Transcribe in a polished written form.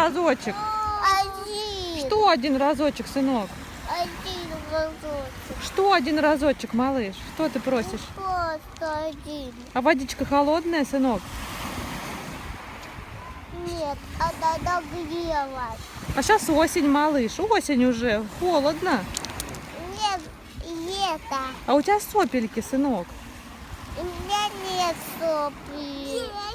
разочек. Один. Что один разочек, сынок? Один разочек. Что один разочек, малыш? Что ты просишь? Просто один. А водичка холодная, сынок? Нет, она нагрелась. А сейчас осень, малыш. Осень уже. Холодно. Нет, лето. А у тебя сопельки, сынок. У меня нет сопли.